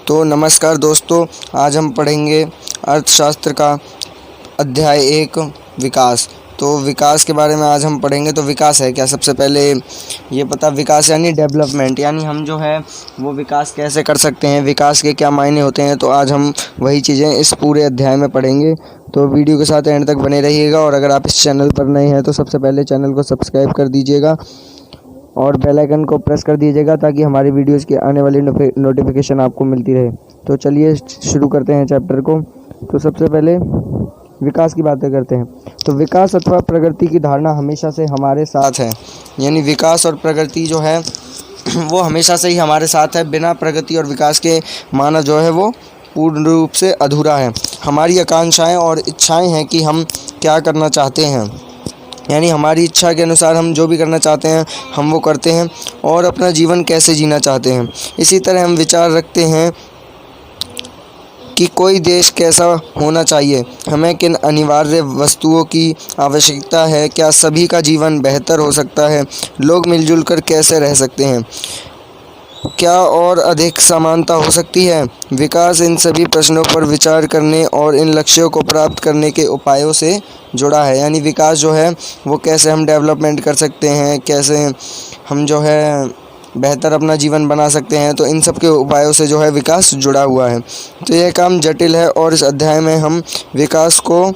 तो नमस्कार दोस्तों, आज हम पढ़ेंगे अर्थशास्त्र का अध्याय 1 विकास। तो विकास के बारे में आज हम पढ़ेंगे। तो विकास है क्या? सबसे पहले ये पता, विकास यानी डेवलपमेंट, यानी हम जो है वो विकास कैसे कर सकते हैं, विकास के क्या मायने होते हैं। तो आज हम वही चीज़ें इस पूरे अध्याय में पढ़ेंगे। तो वीडियो के साथ एंड तक बने रहिएगा। और अगर आप इस चैनल पर नए हैं तो सबसे पहले चैनल को सब्सक्राइब कर दीजिएगा और बेल आइकन को प्रेस कर दीजिएगा ताकि हमारी वीडियोज़ की आने वाली नोटिफिकेशन आपको मिलती रहे। तो चलिए शुरू करते हैं चैप्टर को। तो सबसे पहले विकास की बातें करते हैं। तो विकास अथवा प्रगति की धारणा हमेशा से हमारे साथ है, यानी विकास और प्रगति जो है वो हमेशा से ही हमारे साथ है। बिना प्रगति और विकास के मानव जो है वो पूर्ण रूप से अधूरा है। हमारी आकांक्षाएं और इच्छाएं हैं कि हम क्या करना चाहते हैं, यानी हमारी इच्छा के अनुसार हम जो भी करना चाहते हैं हम वो करते हैं और अपना जीवन कैसे जीना चाहते हैं। इसी तरह हम विचार रखते हैं कि कोई देश कैसा होना चाहिए, हमें किन अनिवार्य वस्तुओं की आवश्यकता है, क्या सभी का जीवन बेहतर हो सकता है, लोग मिलजुल कर कैसे रह सकते हैं, क्या और अधिक समानता हो सकती है। विकास इन सभी प्रश्नों पर विचार करने और इन लक्ष्यों को प्राप्त करने के उपायों से जुड़ा है। यानी विकास जो है वो कैसे हम डेवलपमेंट कर सकते हैं, कैसे हम जो है बेहतर अपना जीवन बना सकते हैं, तो इन सब के उपायों से जो है विकास जुड़ा हुआ है। तो यह काम जटिल है और इस अध्याय में हम विकास को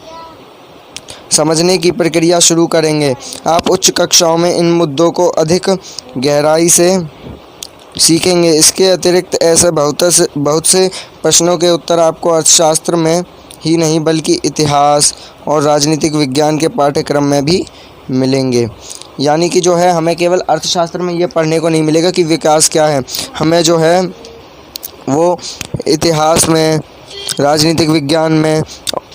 समझने की प्रक्रिया शुरू करेंगे। आप उच्च कक्षाओं में इन मुद्दों को अधिक गहराई से सीखेंगे। इसके अतिरिक्त ऐसे बहुत से प्रश्नों के उत्तर आपको अर्थशास्त्र में ही नहीं बल्कि इतिहास और राजनीतिक विज्ञान के पाठ्यक्रम में भी मिलेंगे। यानी कि जो है हमें केवल अर्थशास्त्र में ये पढ़ने को नहीं मिलेगा कि विकास क्या है, हमें जो है वो इतिहास में, राजनीतिक विज्ञान में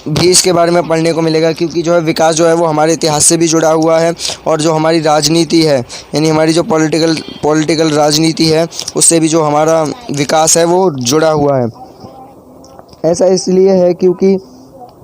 भी इसके बारे में पढ़ने को मिलेगा। क्योंकि जो है विकास जो है वो हमारे इतिहास से भी जुड़ा हुआ है और जो हमारी राजनीति है, यानी हमारी जो पॉलिटिकल राजनीति है, उससे भी जो हमारा विकास है वो जुड़ा हुआ है। ऐसा इसलिए है क्योंकि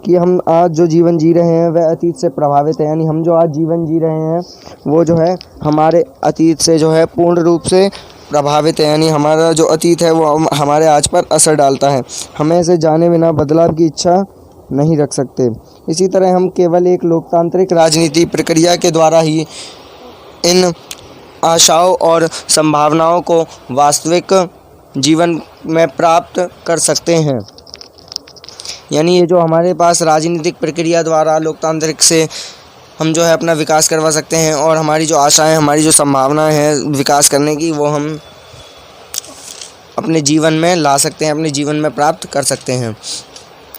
हम आज जो जीवन जी रहे हैं वह अतीत से प्रभावित है। यानी हम जो आज जीवन जी रहे हैं वो जो है हमारे अतीत से जो है पूर्ण रूप से प्रभावित है। यानी हमारा जो अतीत है वो हमारे आज पर असर डालता है। हमें इसे जाने बिना बदलाव की इच्छा नहीं रख सकते। इसी तरह हम केवल एक लोकतांत्रिक राजनीति प्रक्रिया के द्वारा ही इन आशाओं और संभावनाओं को वास्तविक जीवन में प्राप्त कर सकते हैं। यानी ये जो हमारे पास राजनीतिक प्रक्रिया द्वारा लोकतांत्रिक से हम जो है अपना विकास करवा सकते हैं और हमारी जो आशाएं, हमारी जो संभावनाएं हैं विकास करने की, वो हम अपने जीवन में ला सकते हैं, अपने जीवन में प्राप्त कर सकते हैं।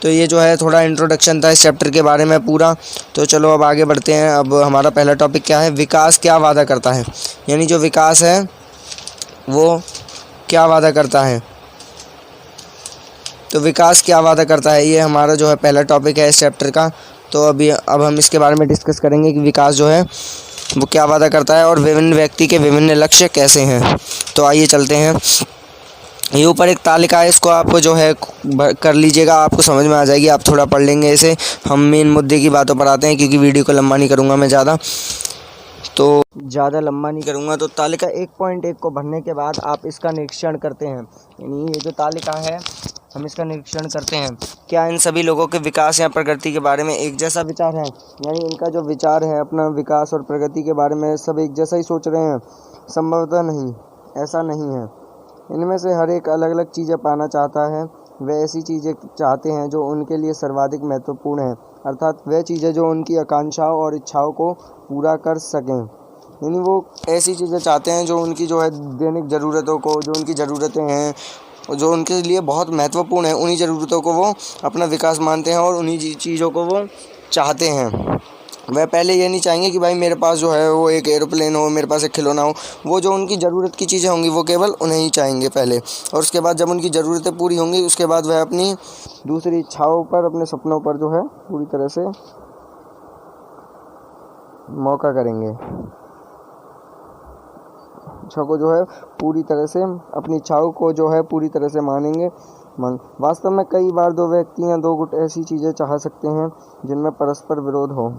तो ये जो है थोड़ा इंट्रोडक्शन था इस चैप्टर के बारे में पूरा। तो चलो अब आगे बढ़ते हैं। अब हमारा पहला टॉपिक क्या है, विकास क्या वादा करता है। यानी जो विकास है वो क्या वादा करता है। तो विकास क्या वादा करता है, ये हमारा जो है पहला टॉपिक है इस चैप्टर का। तो अब हम इसके बारे में डिस्कस करेंगे कि विकास जो है वो क्या वादा करता है और विभिन्न व्यक्ति के विभिन्न लक्ष्य कैसे हैं। तो आइए चलते हैं। ये ऊपर एक तालिका है, इसको आपको जो है कर लीजिएगा, आपको समझ में आ जाएगी। आप थोड़ा पढ़ लेंगे इसे। हम मेन मुद्दे की बातों पर आते हैं क्योंकि वीडियो को लंबा नहीं करूँगा मैं ज़्यादा लंबा नहीं करूँगा। तो तालिका 1.1 को भरने के बाद आप इसका निरीक्षण करते हैं। यानी ये जो तालिका है हम इसका निरीक्षण करते हैं, क्या इन सभी लोगों के विकास या प्रगति के बारे में एक जैसा विचार है। यानी इनका जो विचार है अपना विकास और प्रगति के बारे में सब एक जैसा ही सोच रहे हैं। संभवतः नहीं, ऐसा नहीं है। इनमें से हर एक अलग अलग चीज़ें पाना चाहता है। वे ऐसी चीज़ें चाहते हैं जो उनके लिए सर्वाधिक महत्वपूर्ण हैं, अर्थात वे चीज़ें जो उनकी आकांक्षाओं और इच्छाओं को पूरा कर सकें। यानी वो ऐसी चीज़ें चाहते हैं जो उनकी जो है दैनिक ज़रूरतों को, जो उनकी ज़रूरतें हैं, जो उनके लिए बहुत महत्वपूर्ण है, उन्हीं ज़रूरतों को वो अपना विकास मानते हैं और उन्हीं चीज़ों को वो चाहते हैं। वह पहले ये नहीं चाहेंगे कि भाई मेरे पास जो है वो एक एरोप्लेन हो, मेरे पास एक खिलौना हो। वो जो उनकी ज़रूरत की चीज़ें होंगी वो केवल उन्हें ही चाहेंगे पहले, और उसके बाद जब उनकी ज़रूरतें पूरी होंगी उसके बाद वह अपनी दूसरी इच्छाओं पर, अपने सपनों पर जो है पूरी तरह से मौका करेंगे। इच्छा को जो है पूरी तरह से, अपनी इच्छाओं को जो है पूरी तरह से मानेंगे। वास्तव में कई बार दो व्यक्ति या दो गुट ऐसी चीज़ें चाह सकते हैं जिनमें परस्पर विरोध हो।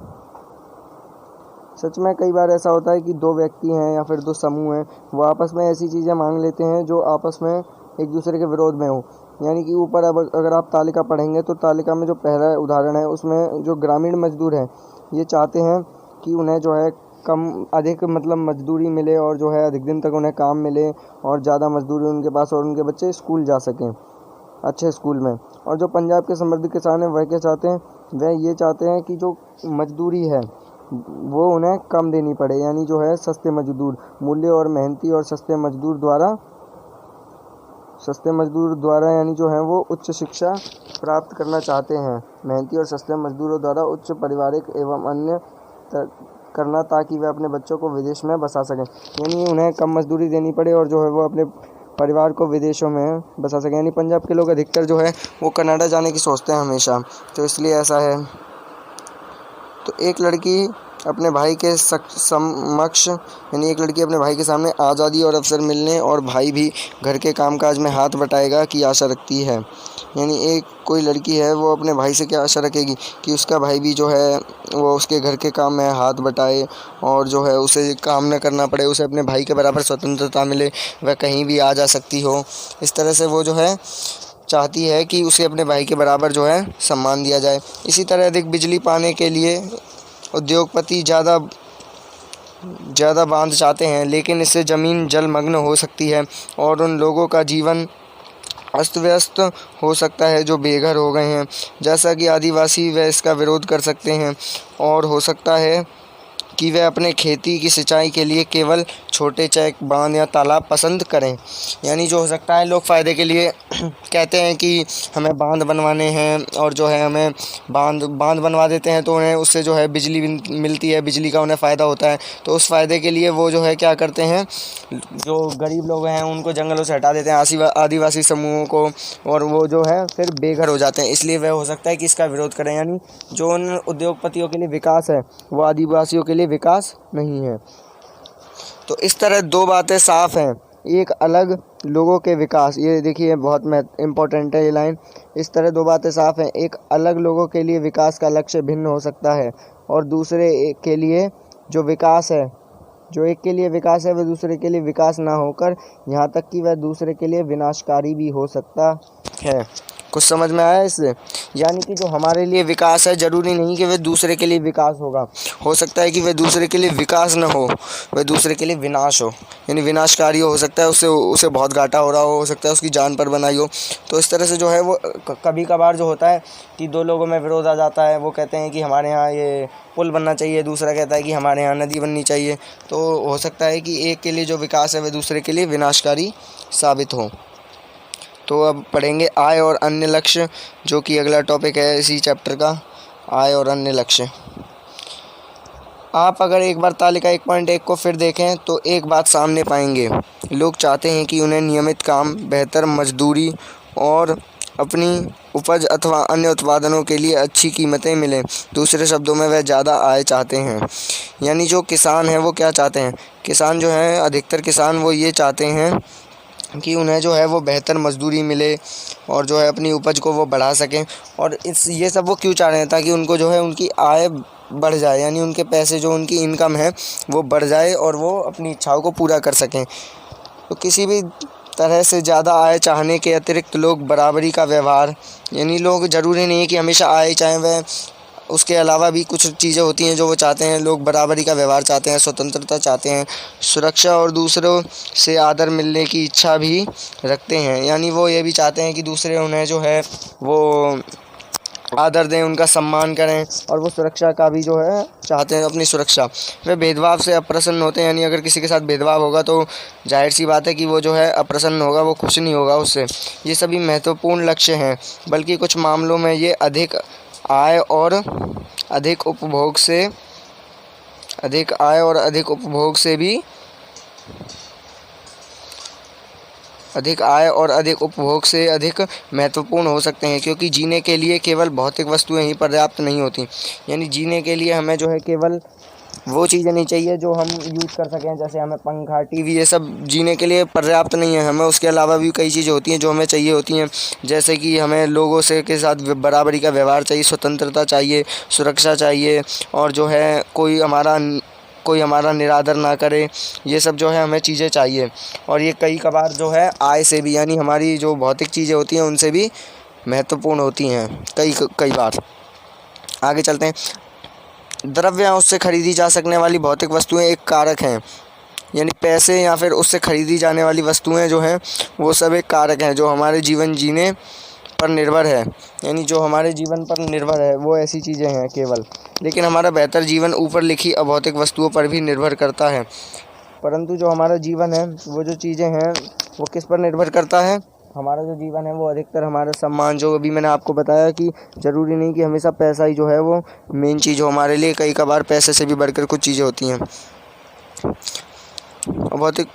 सच में कई बार ऐसा होता है कि दो व्यक्ति हैं या फिर दो समूह हैं, वो आपस में ऐसी चीज़ें मांग लेते हैं जो आपस में एक दूसरे के विरोध में हो। यानी कि ऊपर अब अगर आप तालिका पढ़ेंगे तो तालिका में जो पहला उदाहरण है उसमें जो ग्रामीण मजदूर हैं ये चाहते हैं कि उन्हें जो है अधिक मतलब मजदूरी मिले और जो है अधिक दिन तक उन्हें काम मिले और ज़्यादा मजदूरी उनके पास और उनके बच्चे स्कूल जा सकें अच्छे स्कूल में। और जो पंजाब के समृद्ध किसान हैं वह क्या चाहते हैं, वह ये चाहते हैं कि जो मजदूरी है वो उन्हें कम देनी पड़े, यानी जो है सस्ते मजदूर, मूल्य और मेहनती और सस्ते मजदूर द्वारा यानी जो है वो उच्च शिक्षा प्राप्त करना चाहते हैं। मेहनती और सस्ते मजदूरों द्वारा उच्च पारिवारिक एवं अन्य करना ताकि वे अपने बच्चों को विदेश में बसा सकें, यानी उन्हें कम मजदूरी देनी पड़े और जो है वो अपने परिवार को विदेशों में बसा सकें। यानी पंजाब के लोग अधिकतर जो है वो कनाडा जाने की सोचते हैं हमेशा, तो इसलिए ऐसा है। तो एक लड़की अपने भाई के समक्ष यानी एक लड़की अपने भाई के सामने आज़ादी और अवसर मिलने और भाई भी घर के कामकाज में हाथ बटाएगा की आशा रखती है। यानी एक कोई लड़की है वो अपने भाई से क्या आशा रखेगी कि उसका भाई भी जो है वो उसके घर के काम में हाथ बटाए और जो है उसे काम न करना पड़े, उसे अपने भाई के बराबर स्वतंत्रता मिले, वह कहीं भी आ जा सकती हो। इस तरह से वो जो है चाहती है कि उसे अपने भाई के बराबर जो है सम्मान दिया जाए। इसी तरह अधिक बिजली पाने के लिए उद्योगपति ज़्यादा बांध चाहते हैं, लेकिन इससे ज़मीन जलमग्न हो सकती है और उन लोगों का जीवन अस्त व्यस्त हो सकता है जो बेघर हो गए हैं। जैसा कि आदिवासी वे इसका विरोध कर सकते हैं और हो सकता है कि वे अपने खेती की सिंचाई के लिए केवल छोटे चेक बांध या तालाब पसंद करें। यानी जो हो सकता है लोग फ़ायदे के लिए कहते हैं कि हमें बांध बनवाने हैं और जो है हमें बांध बनवा देते हैं तो उन्हें उससे जो है बिजली मिलती है, बिजली का उन्हें फ़ायदा होता है। तो उस फ़ायदे के लिए वो जो है क्या करते हैं, जो गरीब लोग हैं उनको जंगलों से हटा देते हैं, आदिवासी समूहों को, और वो जो है फिर बेघर हो जाते हैं। इसलिए वह हो सकता है कि इसका विरोध करें। यानी जो उन उद्योगपतियों के लिए विकास है वो आदिवासियों के लिए विकास नहीं है। तो इस तरह दो बातें साफ हैं। एक अलग लोगों के विकास, ये देखिए बहुत इम्पोर्टेंट है ये लाइन। इस तरह दो बातें साफ हैं, एक अलग लोगों के लिए विकास का लक्ष्य भिन्न हो सकता है और दूसरे के लिए जो विकास है, जो एक के लिए विकास है वह दूसरे के लिए विकास ना होकर यहाँ तक कि वह दूसरे के लिए विनाशकारी भी हो सकता है। कुछ समझ में आया इससे? यानी कि जो हमारे लिए विकास है ज़रूरी नहीं कि वह दूसरे के लिए विकास होगा, हो सकता है कि वह दूसरे के लिए विकास न हो, वह दूसरे के लिए विनाश हो, यानी विनाशकारी हो सकता है, उसे बहुत घाटा हो रहा हो सकता है, उसकी जान पर बनाई हो। तो इस तरह से जो है वो कभी कभार जो होता है कि दो लोगों में विरोध आ जाता है, वो कहते हैं कि हमारे यहाँ ये पुल बनना चाहिए, दूसरा कहता है कि हमारे यहाँ नदी बननी चाहिए। तो हो सकता है कि एक के लिए जो विकास है वह दूसरे के लिए विनाशकारी साबित हो। तो अब पढ़ेंगे आय और अन्य लक्ष्य, जो कि अगला टॉपिक है इसी चैप्टर का, आय और अन्य लक्ष्य। आप अगर एक बार तालिका 1.1 को फिर देखें तो एक बात सामने पाएंगे, लोग चाहते हैं कि उन्हें नियमित काम, बेहतर मजदूरी और अपनी उपज अथवा अन्य उत्पादनों के लिए अच्छी कीमतें मिलें। दूसरे शब्दों में वह ज़्यादा आय चाहते हैं। यानी जो किसान हैं वो क्या चाहते हैं, किसान जो हैं अधिकतर किसान वो ये चाहते हैं कि उन्हें जो है वो बेहतर मजदूरी मिले और जो है अपनी उपज को वो बढ़ा सकें। और ये सब वो क्यों चाह रहे हैं, ताकि उनको जो है उनकी आय बढ़ जाए, यानी उनके पैसे जो उनकी इनकम है वो बढ़ जाए और वो अपनी इच्छाओं को पूरा कर सकें। तो किसी भी तरह से ज़्यादा आय चाहने के अतिरिक्त लोग बराबरी का व्यवहार, यानी लोग ज़रूरी नहीं है कि हमेशा आय चाहें, वह उसके अलावा भी कुछ चीज़ें होती हैं जो वो चाहते हैं। लोग बराबरी का व्यवहार चाहते हैं, स्वतंत्रता चाहते हैं, सुरक्षा और दूसरों से आदर मिलने की इच्छा भी रखते हैं। यानी वो ये भी चाहते हैं कि दूसरे उन्हें जो है वो आदर दें, उनका सम्मान करें, और वो सुरक्षा का भी जो है चाहते हैं, अपनी सुरक्षा। वे भेदभाव से अप्रसन्न होते हैं, यानी अगर किसी के साथ भेदभाव होगा तो जाहिर सी बात है कि वो जो है अप्रसन्न होगा, वो खुश नहीं होगा उससे। ये सभी महत्वपूर्ण लक्ष्य हैं, बल्कि कुछ मामलों में ये अधिक आय और अधिक उपभोग से भी अधिक महत्वपूर्ण हो सकते हैं, क्योंकि जीने के लिए केवल भौतिक वस्तुएं ही पर्याप्त नहीं होती। यानी जीने के लिए हमें जो है केवल वो चीज़ें नहीं चाहिए जो हम यूज़ कर सकें, जैसे हमें पंखा, टीवी, ये सब जीने के लिए पर्याप्त नहीं है। हमें उसके अलावा भी कई चीज़ें होती हैं जो हमें चाहिए होती हैं, जैसे कि हमें लोगों से के साथ बराबरी का व्यवहार चाहिए, स्वतंत्रता चाहिए, सुरक्षा चाहिए, और जो है कोई कोई हमारा निरादर ना करे, ये सब जो है हमें चीज़ें चाहिए। और ये कई कभार जो है आय से भी, यानी हमारी जो भौतिक चीज़ें होती हैं उनसे भी महत्वपूर्ण होती हैं कई कई बार। आगे चलते हैं। द्रव्य या उससे खरीदी जा सकने वाली भौतिक वस्तुएं एक कारक हैं, यानी पैसे या फिर उससे खरीदी जाने वाली वस्तुएं जो हैं वो सब एक कारक हैं जो हमारे जीवन जीने पर निर्भर है। यानी जो हमारे जीवन पर निर्भर है वो ऐसी चीज़ें हैं केवल, लेकिन हमारा बेहतर जीवन ऊपर लिखी अभौतिक वस्तुओं पर भी निर्भर करता है। परंतु जो हमारा जीवन है, वो जो चीज़ें हैं वो किस पर निर्भर करता है? हमारा जो जीवन है वो अधिकतर हमारा सम्मान, जो अभी मैंने आपको बताया कि ज़रूरी नहीं कि हमेशा पैसा ही जो है वो मेन चीज़ हो हमारे लिए, कई कभार पैसे से भी बढ़कर कुछ चीज़ें होती हैं। भौतिक,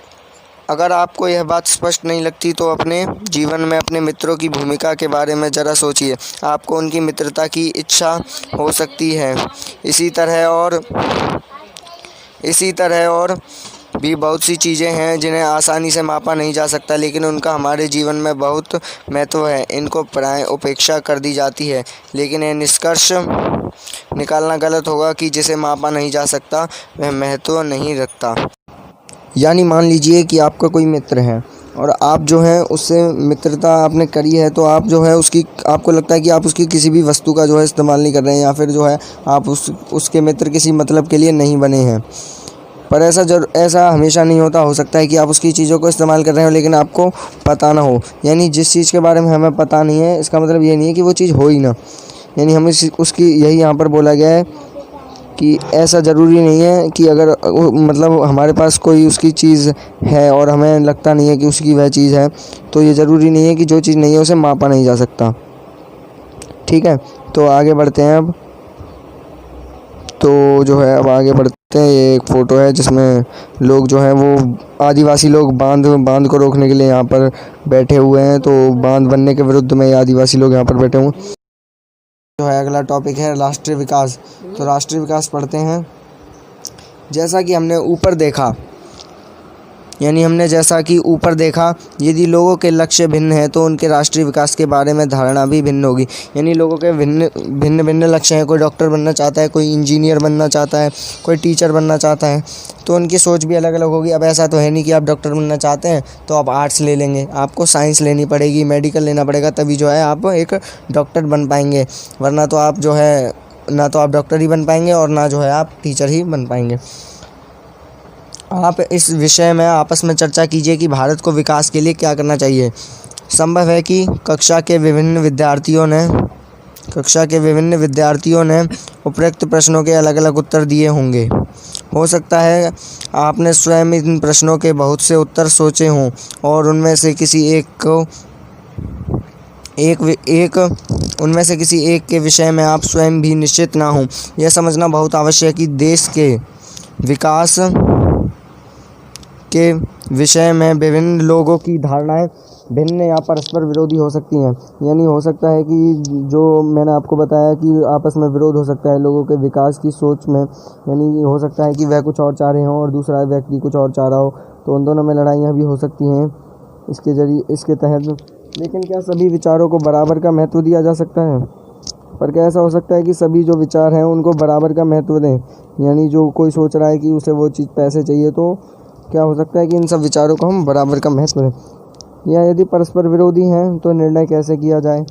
अगर आपको यह बात स्पष्ट नहीं लगती तो अपने जीवन में अपने मित्रों की भूमिका के बारे में ज़रा सोचिए। आपको उनकी मित्रता की इच्छा हो सकती है। इसी तरह और भी बहुत सी चीज़ें हैं जिन्हें आसानी से मापा नहीं जा सकता, लेकिन उनका हमारे जीवन में बहुत महत्व है। इनको प्रायः उपेक्षा कर दी जाती है, लेकिन यह निष्कर्ष निकालना गलत होगा कि जिसे मापा नहीं जा सकता वह महत्व नहीं रखता। यानी मान लीजिए कि आपका कोई मित्र है और आप जो है उससे मित्रता आपने करी है, तो आप जो है उसकी, आपको लगता है कि आप उसकी किसी भी वस्तु का जो है इस्तेमाल नहीं कर रहे हैं, या फिर जो है आप उसके मित्र किसी मतलब के लिए नहीं बने हैं। पर ऐसा हमेशा नहीं होता। हो सकता है कि आप उसकी चीज़ों को इस्तेमाल कर रहे हो लेकिन आपको पता ना हो। यानी जिस चीज़ के बारे में हमें पता नहीं है, इसका मतलब ये नहीं है कि वो चीज़ हो ही ना। यानी हमें उसकी, यही यहाँ पर बोला गया है कि ऐसा ज़रूरी नहीं है कि अगर मतलब हमारे पास कोई उसकी चीज़ है और हमें लगता नहीं है कि उसकी वह चीज़ है, तो ये ज़रूरी नहीं है कि जो चीज़ नहीं है उसे मापा नहीं जा सकता। ठीक है, तो आगे बढ़ते हैं अब। तो जो है अब आगे बढ़ते हैं। ये एक फ़ोटो है जिसमें लोग जो हैं वो आदिवासी लोग बांध को रोकने के लिए यहाँ पर बैठे हुए हैं। तो बांध बनने के विरुद्ध में ये आदिवासी लोग यहाँ पर बैठे हुए हैं। जो है अगला टॉपिक है राष्ट्रीय विकास। तो राष्ट्रीय विकास पढ़ते हैं। जैसा कि हमने ऊपर देखा, यदि लोगों के लक्ष्य भिन्न हैं तो उनके राष्ट्रीय विकास के बारे में धारणा भी भिन्न होगी। यानी लोगों के भिन्न लक्ष्य हैं। कोई डॉक्टर बनना चाहता है, कोई इंजीनियर बनना चाहता है, कोई टीचर बनना चाहता है, तो उनकी सोच भी अलग अलग होगी। अब ऐसा तो है नहीं कि आप डॉक्टर बनना चाहते हैं तो आप आर्ट्स ले लेंगे, आपको साइंस लेनी पड़ेगी, मेडिकल लेना पड़ेगा, तभी जो है आप एक डॉक्टर बन पाएंगे। वरना तो आप जो है ना तो आप डॉक्टर ही बन पाएंगे और ना जो है आप टीचर ही बन पाएंगे। आप इस विषय में आपस में चर्चा कीजिए कि भारत को विकास के लिए क्या करना चाहिए। संभव है कि कक्षा के विभिन्न विद्यार्थियों ने उपरोक्त प्रश्नों के अलग अलग उत्तर दिए होंगे। हो सकता है आपने स्वयं इन प्रश्नों के बहुत से उत्तर सोचे हों और उनमें से किसी एक के विषय में आप स्वयं भी निश्चित ना हों। यह समझना बहुत आवश्यक है कि देश के विकास के विषय में विभिन्न लोगों की धारणाएं भिन्न या परस्पर विरोधी हो सकती हैं। यानी हो सकता है कि जो मैंने आपको बताया कि आपस में विरोध हो सकता है लोगों के विकास की सोच में। यानी हो सकता है कि वह कुछ और चाह रहे हों और दूसरा व्यक्ति कुछ और चाह रहा हो, तो उन दोनों में लड़ाइयाँ भी हो सकती हैं इसके तहत। लेकिन क्या सभी विचारों को बराबर का महत्व दिया जा सकता है? पर क्या ऐसा हो सकता है कि सभी जो विचार हैं उनको बराबर का महत्व दें? यानी जो कोई सोच रहा है कि उसे वो चीज़ पैसे चाहिए, तो क्या हो सकता है कि इन सब विचारों को हम बराबर का महत्व दें? या यदि परस्पर विरोधी हैं तो निर्णय कैसे किया जाए?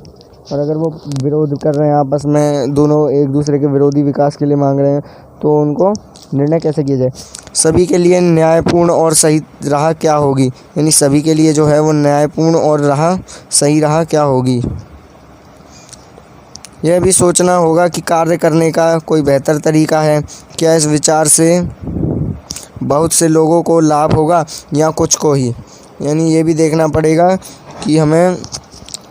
और अगर वो विरोध कर रहे हैं आपस में, दोनों एक दूसरे के विरोधी विकास के लिए मांग रहे हैं, तो उनको निर्णय कैसे किया जाए? सभी के लिए न्यायपूर्ण और सही राह क्या होगी? यानी सभी के लिए जो है वो न्यायपूर्ण और सही राह क्या होगी? यह भी सोचना होगा कि कार्य करने का कोई बेहतर तरीका है। क्या इस विचार से बहुत से लोगों को लाभ होगा या कुछ को ही? यानी ये भी देखना पड़ेगा कि हमें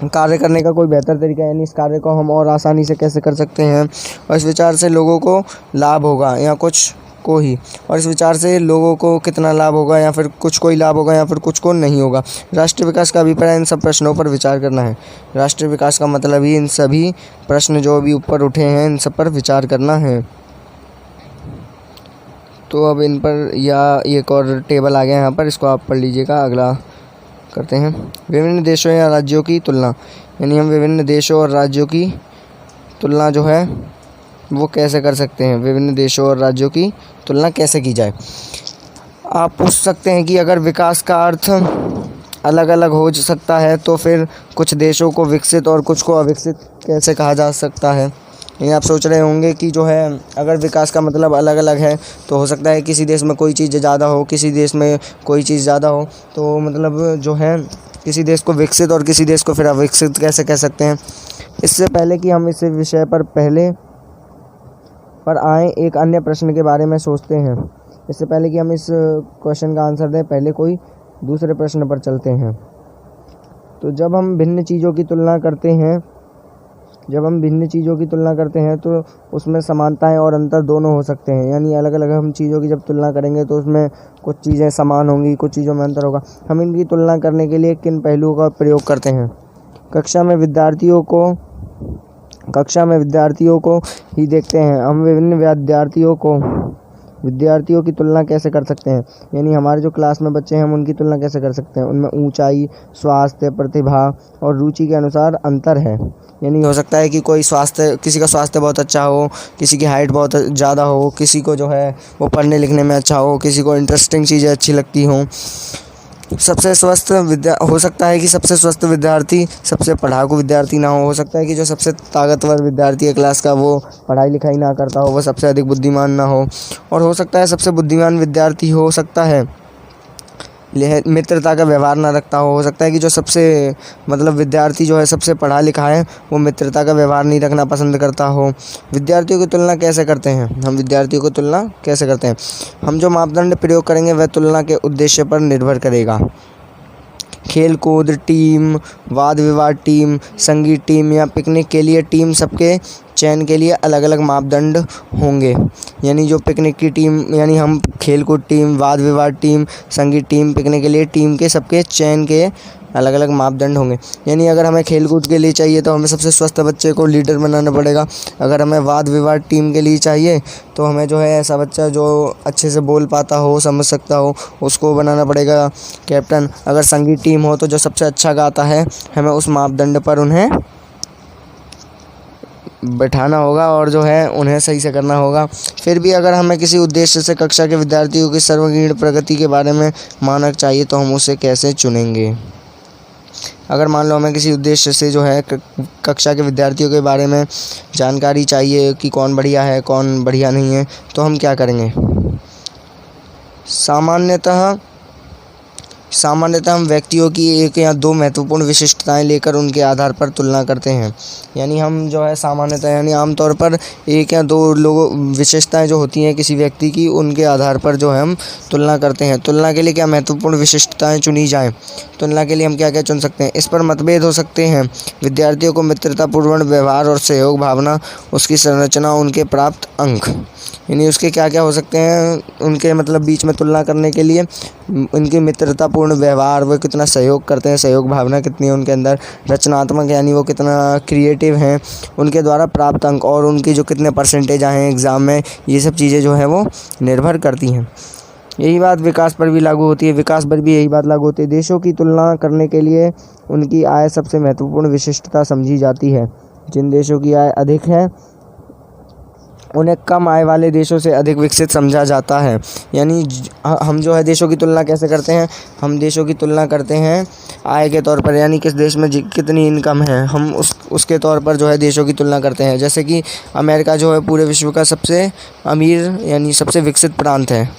कार्य करने का कोई बेहतर तरीका, यानी इस कार्य को हम और आसानी से कैसे कर सकते हैं, और इस विचार से लोगों को लाभ होगा या कुछ को ही, और इस विचार से लोगों को कितना लाभ होगा, या फिर कुछ को ही लाभ होगा या फिर कुछ को नहीं होगा। राष्ट्रीय विकास का अभिप्राय इन सब प्रश्नों पर विचार करना है। राष्ट्रीय विकास का मतलब ही इन सभी प्रश्न जो अभी ऊपर उठे हैं इन सब पर विचार करना है। तो अब इन पर या एक और टेबल आ गया यहाँ पर, इसको आप पढ़ लीजिएगा। अगला करते हैं विभिन्न देशों या राज्यों की तुलना। यानी हम विभिन्न देशों और राज्यों की तुलना जो है वो कैसे कर सकते हैं, विभिन्न देशों और राज्यों की तुलना कैसे की जाए। आप पूछ सकते हैं कि अगर विकास का अर्थ अलग अलग हो सकता है तो फिर कुछ देशों को विकसित और कुछ को अविकसित कैसे कहा जा सकता है। ये आप सोच रहे होंगे कि जो है अगर विकास का मतलब अलग अलग है तो हो सकता है किसी देश में कोई चीज़ ज़्यादा हो, किसी देश में कोई चीज़ ज़्यादा हो, तो मतलब जो है किसी देश को विकसित और किसी देश को फिर अविकसित कैसे कह सकते हैं। इससे पहले कि हम इस विषय पर आए, एक अन्य प्रश्न के बारे में सोचते हैं। इससे पहले कि हम इस क्वेश्चन का आंसर दें, पहले कोई दूसरे प्रश्न पर चलते हैं। तो जब हम भिन्न चीज़ों की तुलना करते हैं तो उसमें समानताएं और अंतर दोनों हो सकते हैं। यानी अलग अलग हम चीज़ों की जब तुलना करेंगे तो उसमें कुछ चीज़ें समान होंगी, कुछ चीज़ों में अंतर होगा। हम इनकी तुलना करने के लिए किन पहलुओं का प्रयोग करते हैं। कक्षा में विद्यार्थियों को ही देखते हैं। हम विभिन्न विद्यार्थियों की तुलना कैसे कर सकते हैं। यानी हमारे जो क्लास में बच्चे हैं हम उनकी तुलना कैसे कर सकते हैं। उनमें ऊंचाई, स्वास्थ्य, प्रतिभा और रुचि के अनुसार अंतर है। यानी हो सकता है कि किसी का स्वास्थ्य बहुत अच्छा हो, किसी की हाइट बहुत ज़्यादा हो, किसी को जो है वो पढ़ने लिखने में अच्छा हो, किसी को इंटरेस्टिंग चीज़ें अच्छी लगती हों। हो सकता है कि सबसे स्वस्थ विद्यार्थी सबसे पढ़ाकू विद्यार्थी ना हो सकता है कि जो सबसे ताकतवर विद्यार्थी है क्लास का वो पढ़ाई लिखाई ना करता हो, वो सबसे अधिक बुद्धिमान ना हो। और हो सकता है सबसे बुद्धिमान विद्यार्थी हो सकता है मित्रता का व्यवहार ना रखता हो सकता है कि जो सबसे विद्यार्थी जो है सबसे पढ़ा लिखा है वो मित्रता का व्यवहार नहीं रखना पसंद करता हो। विद्यार्थियों की तुलना कैसे करते हैं हम जो मापदंड प्रयोग करेंगे वह तुलना के उद्देश्य पर निर्भर करेगा। खेल कूद टीम, वाद विवाद टीम, संगीत टीम या पिकनिक के लिए टीम सबके चयन के लिए अलग अलग मापदंड होंगे। यानी जो पिकनिक की टीम, यानी हम खेल कूद टीम, वाद विवाद टीम, संगीत टीम, पिकनिक के लिए टीम के सबके चयन के अलग अलग मापदंड होंगे। यानी अगर हमें खेल कूद के लिए चाहिए तो हमें सबसे स्वस्थ बच्चे को लीडर बनाना पड़ेगा। अगर हमें वाद विवाद टीम के लिए चाहिए तो हमें जो है ऐसा बच्चा जो अच्छे से बोल पाता हो, समझ सकता हो, उसको बनाना पड़ेगा कैप्टन। अगर संगीत टीम हो तो जो सबसे अच्छा गाता है हमें उस मापदंड पर उन्हें बैठाना होगा और जो है उन्हें सही से करना होगा। फिर भी अगर हमें किसी उद्देश्य से कक्षा के विद्यार्थियों की सर्वांगीण प्रगति के बारे में मानक चाहिए तो हम उसे कैसे चुनेंगे। अगर मान लो हमें किसी उद्देश्य से जो है कक्षा के विद्यार्थियों के बारे में जानकारी चाहिए कि कौन बढ़िया है कौन बढ़िया नहीं है, तो हम क्या करेंगे। सामान्यतः हम व्यक्तियों की एक या दो महत्वपूर्ण विशिष्टताएं लेकर उनके आधार पर तुलना करते हैं। यानी हम जो है सामान्यतः यानी आमतौर पर एक या दो विशेषताएं जो होती हैं किसी व्यक्ति की, उनके आधार पर जो है हम तुलना करते हैं। तुलना के लिए क्या महत्वपूर्ण विशिष्टताएं चुनी जाएं, तुलना के लिए हम क्या क्या चुन सकते हैं। इस पर मतभेद हो सकते हैं। विद्यार्थियों को मित्रतापूर्ण व्यवहार और सहयोग भावना, उसकी संरचना, उनके प्राप्त अंक, यानी उसके क्या क्या हो सकते हैं उनके बीच में तुलना करने के लिए। उनकी मित्रतापूर्ण व्यवहार, वो कितना सहयोग करते हैं, सहयोग भावना कितनी है उनके अंदर, रचनात्मक यानी वो कितना क्रिएटिव हैं, उनके द्वारा प्राप्त अंक और उनकी जो कितने परसेंटेज आए हैं एग्ज़ाम में, ये सब चीज़ें जो है वो निर्भर करती हैं। यही बात विकास पर भी लागू होती है। विकास पर भी यही बात लागू होती है। देशों की तुलना करने के लिए उनकी आय सबसे महत्वपूर्ण विशिष्टता समझी जाती है। जिन देशों की आय अधिक है उन्हें कम आय वाले देशों से अधिक विकसित समझा जाता है। यानी हम जो है देशों की तुलना कैसे करते हैं, हम देशों की तुलना करते हैं आय के तौर पर, यानी किस देश में कितनी इनकम है, हम उसके तौर पर जो है देशों की तुलना करते हैं। जैसे कि अमेरिका जो है पूरे विश्व का सबसे अमीर यानी सबसे विकसित प्रांत है।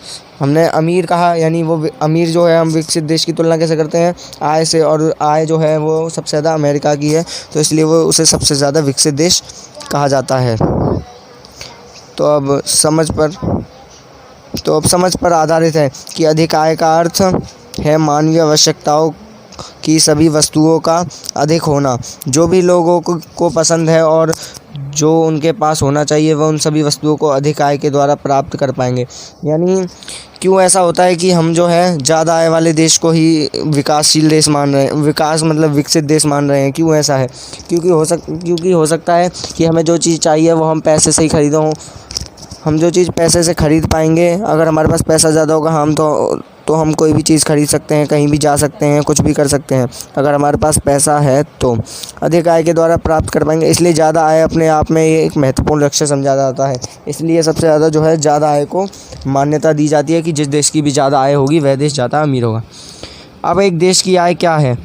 हमने अमीर कहा, यानी वो अमीर जो है, हम विकसित देश की तुलना कैसे करते हैं आय से, और आय जो है वो सबसे ज़्यादा अमेरिका की है, तो इसलिए वो उसे सबसे ज़्यादा विकसित देश कहा जाता है। तो अब समझ पर आधारित है कि अधिक आय का अर्थ है मानवीय आवश्यकताओं की सभी वस्तुओं का अधिक होना। जो भी लोगों को पसंद है और जो उनके पास होना चाहिए वह उन सभी वस्तुओं को अधिक आय के द्वारा प्राप्त कर पाएंगे। यानी क्यों ऐसा होता है कि हम जो है ज़्यादा आय वाले देश को ही विकासशील देश मान रहे हैं, विकसित देश मान रहे हैं। क्यों ऐसा है? क्योंकि हो सकता है कि हमें जो चीज़ चाहिए वो हम पैसे से ही खरीदो। हम जो चीज़ पैसे से ख़रीद पाएंगे, अगर हमारे पास पैसा ज़्यादा होगा हम तो तो हम कोई भी चीज़ खरीद सकते हैं, कहीं भी जा सकते हैं, कुछ भी कर सकते हैं अगर हमारे पास पैसा है तो। अधिक आय के द्वारा प्राप्त कर पाएंगे, इसलिए ज़्यादा आय अपने आप में ये एक महत्वपूर्ण लक्ष्य समझा जाता है। इसलिए सबसे ज़्यादा जो है ज़्यादा आय को मान्यता दी जाती है कि जिस देश की भी ज़्यादा आय होगी वह देश ज़्यादा अमीर होगा। अब एक देश की आय क्या है,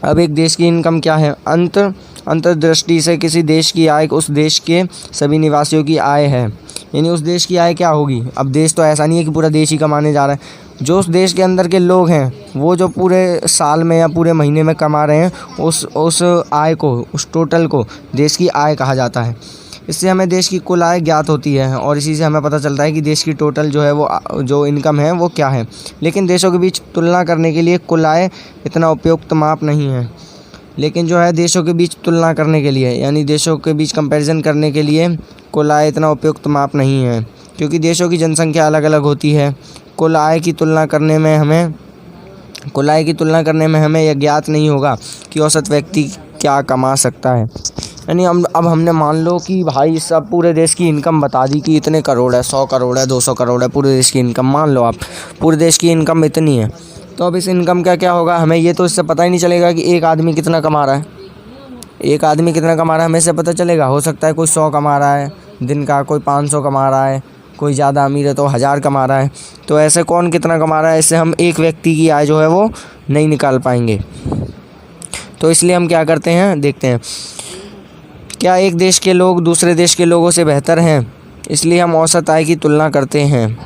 अब एक देश की इनकम क्या है? अंतर्दृष्टि से किसी देश की आय उस देश के सभी निवासियों की आय है, यानी उस देश की आय क्या होगी। अब देश तो ऐसा नहीं है कि पूरा देश ही कमाने जा रहा है, जो उस देश के अंदर के लोग हैं वो जो पूरे साल में या पूरे महीने में कमा रहे हैं उस आय को, उस टोटल को देश की आय कहा जाता है। इससे हमें देश की कुल आय ज्ञात होती है और इसी से हमें पता चलता है कि देश की टोटल जो है वो जो इनकम है वो क्या है। लेकिन देशों के बीच तुलना करने के लिए कुल आय इतना उपयुक्त माप नहीं है। लेकिन जो है देशों के बीच तुलना करने के लिए, यानी देशों के बीच कंपैरिजन करने के लिए कुल आय इतना उपयुक्त माप नहीं है, क्योंकि देशों की जनसंख्या अलग अलग होती है। कुल आय की तुलना करने में हमें यह ज्ञात नहीं होगा कि औसत व्यक्ति क्या कमा सकता है। यानी अब हमने मान लो कि भाई सब पूरे देश की इनकम बता दी कि इतने करोड़ है, 100 करोड़ है, 200 करोड़ है पूरे देश की इनकम, मान लो आप पूरे देश की इनकम इतनी है। तो अब इस इनकम का क्या होगा, हमें ये तो इससे पता ही नहीं चलेगा कि एक आदमी कितना कमा रहा है। एक आदमी कितना कमा रहा है हमें इससे पता चलेगा। हो सकता है कोई 100 कमा रहा है दिन का, कोई 500 कमा रहा है, कोई ज़्यादा अमीर है तो 1000 कमा रहा है। तो ऐसे कौन कितना कमा रहा है, इससे हम एक व्यक्ति की आय जो है वो नहीं निकाल पाएंगे। तो इसलिए हम क्या करते हैं, देखते हैं क्या एक देश के लोग दूसरे देश के लोगों से बेहतर हैं, इसलिए हम औसत आय की तुलना करते हैं।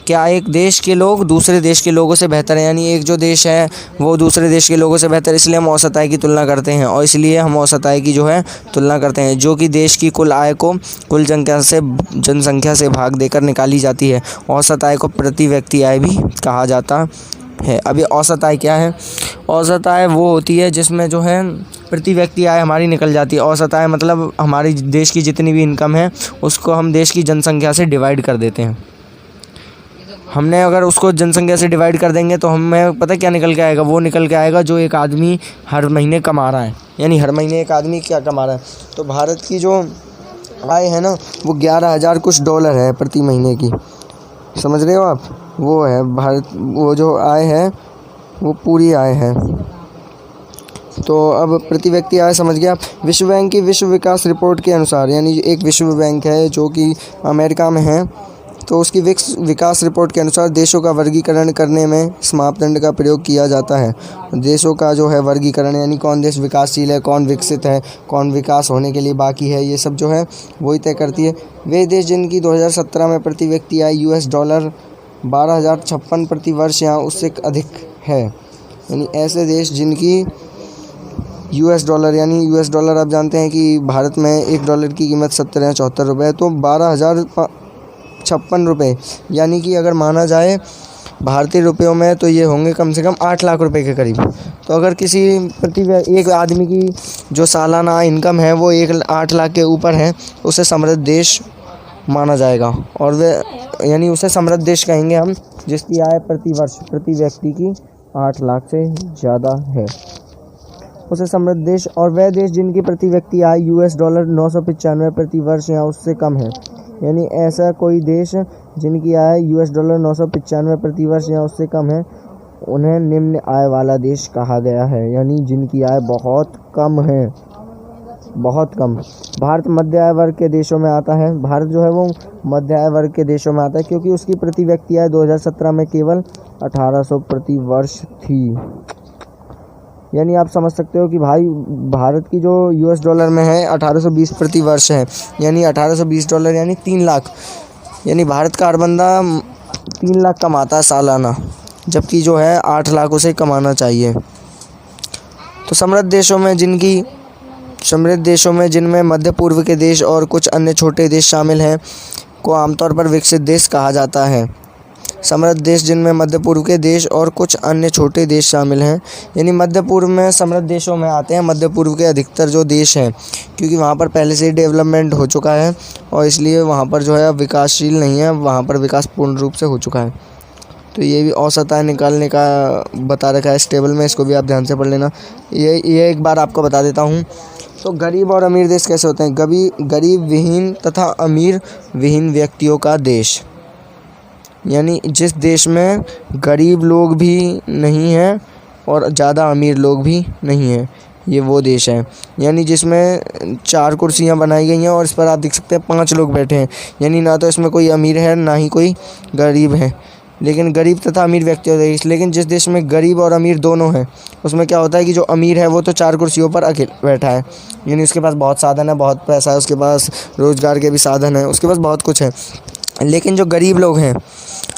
क्या एक देश के लोग दूसरे देश के लोगों से बेहतर हैं, यानी एक जो देश है वो दूसरे देश के लोगों से बेहतर, इसलिए हम औसत आय की तुलना करते हैं। और इसलिए हम औसत आय की जो है तुलना करते हैं, जो कि देश की कुल आय को कुल जनसंख्या से भाग देकर निकाली जाती है। औसत आय को प्रति व्यक्ति आय भी कहा जाता है। अभी औसत आय क्या है? औसत आय वो होती है जिसमें जो है प्रति व्यक्ति आय हमारी निकल जाती है। औसत आय मतलब हमारी देश की जितनी भी इनकम है उसको हम देश की जनसंख्या से डिवाइड कर देते हैं। हमने अगर उसको जनसंख्या से डिवाइड कर देंगे तो हमें पता क्या निकल के आएगा, वो निकल के आएगा जो एक आदमी हर महीने कमा रहा है, यानी हर महीने एक आदमी क्या कमा रहा है। तो भारत की जो आय है ना वो 11,000 कुछ डॉलर है प्रति महीने की, समझ रहे हो आप? वो है भारत, वो जो आय है वो पूरी आय है। तो अब प्रति व्यक्ति आय समझ गया। विश्व बैंक की विश्व विकास रिपोर्ट के अनुसार, यानी एक विश्व बैंक है जो कि अमेरिका में है, तो उसकी विकास रिपोर्ट के अनुसार देशों का वर्गीकरण करने में इस मापदंड का प्रयोग किया जाता है। देशों का जो है वर्गीकरण, यानी कौन देश विकासशील है, कौन विकसित है, कौन विकास होने के लिए बाकी है, ये सब जो है वही तय करती है। वे देश जिनकी 2017 में प्रति व्यक्ति आय $12,056 प्रति वर्ष या उससे अधिक है, यानी ऐसे देश जिनकी $, यानी $, आप जानते हैं कि भारत में $1 की कीमत 70 या 74 रुपये है, तो 12,056 रुपये, यानी कि अगर माना जाए भारतीय रुपयों में तो ये होंगे कम से कम 8 लाख रुपए के करीब। तो अगर किसी एक आदमी की जो सालाना इनकम है वो 8 लाख के ऊपर है, उसे समृद्ध देश माना जाएगा। और वे यानी उसे समृद्ध देश कहेंगे हम जिसकी आय प्रति वर्ष प्रति व्यक्ति की 8 लाख से ज़्यादा है, उसे समृद्ध देश। और वह देश जिनकी प्रति व्यक्ति आय $995 प्रति वर्ष या उससे कम है, यानी ऐसा कोई देश जिनकी आय $995 प्रति वर्ष या उससे कम है, उन्हें निम्न आय वाला देश कहा गया है, यानी जिनकी आय बहुत कम है, बहुत कम। भारत मध्य आय वर्ग के देशों में आता है। भारत जो है वो मध्य आय वर्ग के देशों में आता है, क्योंकि उसकी प्रति व्यक्ति आय 2017 में केवल 1800 प्रति वर्ष थी। यानी आप समझ सकते हो कि भाई भारत की जो $, में है 1820 प्रति वर्ष है, यानी $1820 यानी 3 लाख, यानी भारत का हर बंदा 3 लाख कमाता है सालाना, जबकि जो है 8 लाख उसे कमाना चाहिए। तो समृद्ध देशों में जिनमें मध्य पूर्व के देश और कुछ अन्य छोटे देश शामिल हैं को आमतौर पर विकसित देश कहा जाता है। समृद्ध देश जिनमें मध्य पूर्व के देश और कुछ अन्य छोटे देश शामिल हैं, यानी मध्य पूर्व में समृद्ध देशों में आते हैं मध्य पूर्व के अधिकतर जो देश हैं, क्योंकि वहाँ पर पहले से ही डेवलपमेंट हो चुका है और इसलिए वहाँ पर जो है अब विकासशील नहीं है, वहाँ पर विकास पूर्ण रूप से हो चुका है। तो ये भी औसत आय निकालने का बता रखा है इस टेबल में, इसको भी आप ध्यान से पढ़ लेना। ये एक बार आपको बता देता हूँ। तो गरीब और अमीर देश कैसे होते हैं? गरीब विहीन तथा अमीर विहीन व्यक्तियों का देश। यानी जिस देश में गरीब लोग भी नहीं हैं और ज़्यादा अमीर लोग भी नहीं हैं, ये वो देश है। यानी जिसमें 4 कुर्सियाँ बनाई गई हैं और इस पर आप देख सकते हैं 5 लोग बैठे हैं। यानी ना तो इसमें कोई अमीर है ना ही कोई गरीब है, लेकिन गरीब तथा अमीर व्यक्ति होते हैं। लेकिन जिस देश में गरीब और अमीर दोनों हैं, उसमें क्या होता है कि जो अमीर है वो तो 4 कुर्सियों पर अकेले बैठा है, यानी उसके पास बहुत साधन है, बहुत पैसा है, उसके पास रोज़गार के भी साधन है, उसके पास बहुत कुछ है। लेकिन जो गरीब लोग हैं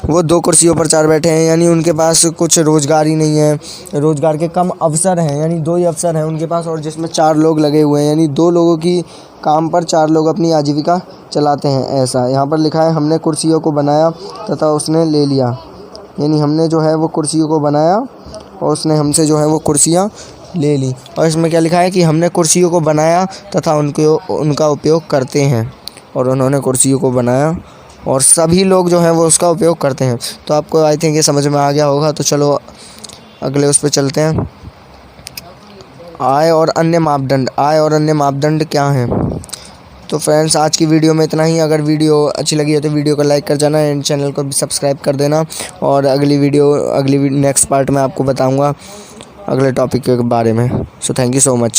वो 2 कुर्सियों पर 4 बैठे हैं, यानी उनके पास कुछ रोज़गार ही नहीं है, रोज़गार के कम अवसर हैं, यानी 2 ही अवसर हैं उनके पास, और जिसमें 4 लोग लगे हुए हैं, यानी 2 लोगों की काम पर 4 लोग अपनी आजीविका चलाते हैं। ऐसा यहाँ पर लिखा है, हमने कुर्सियों को बनाया तथा उसने ले लिया। यानी हमने जो है वो कुर्सियों को बनाया और उसने हमसे जो है वो कुर्सियाँ ले ली। और इसमें क्या लिखा है कि हमने कुर्सियों को बनाया तथा उनका उपयोग करते हैं, और उन्होंने कुर्सियों को बनाया और सभी लोग जो हैं वो उसका उपयोग करते हैं। तो आपको आई थिंक ये समझ में आ गया होगा। तो चलो अगले उस पर चलते हैं। आय और अन्य मापदंड क्या हैं? तो फ्रेंड्स, आज की वीडियो में इतना ही। अगर वीडियो अच्छी लगी है तो वीडियो को लाइक कर जाना एंड चैनल को भी सब्सक्राइब कर देना। और अगली नेक्स्ट पार्ट में आपको बताऊंगा अगले टॉपिक के बारे में। So thank you so much.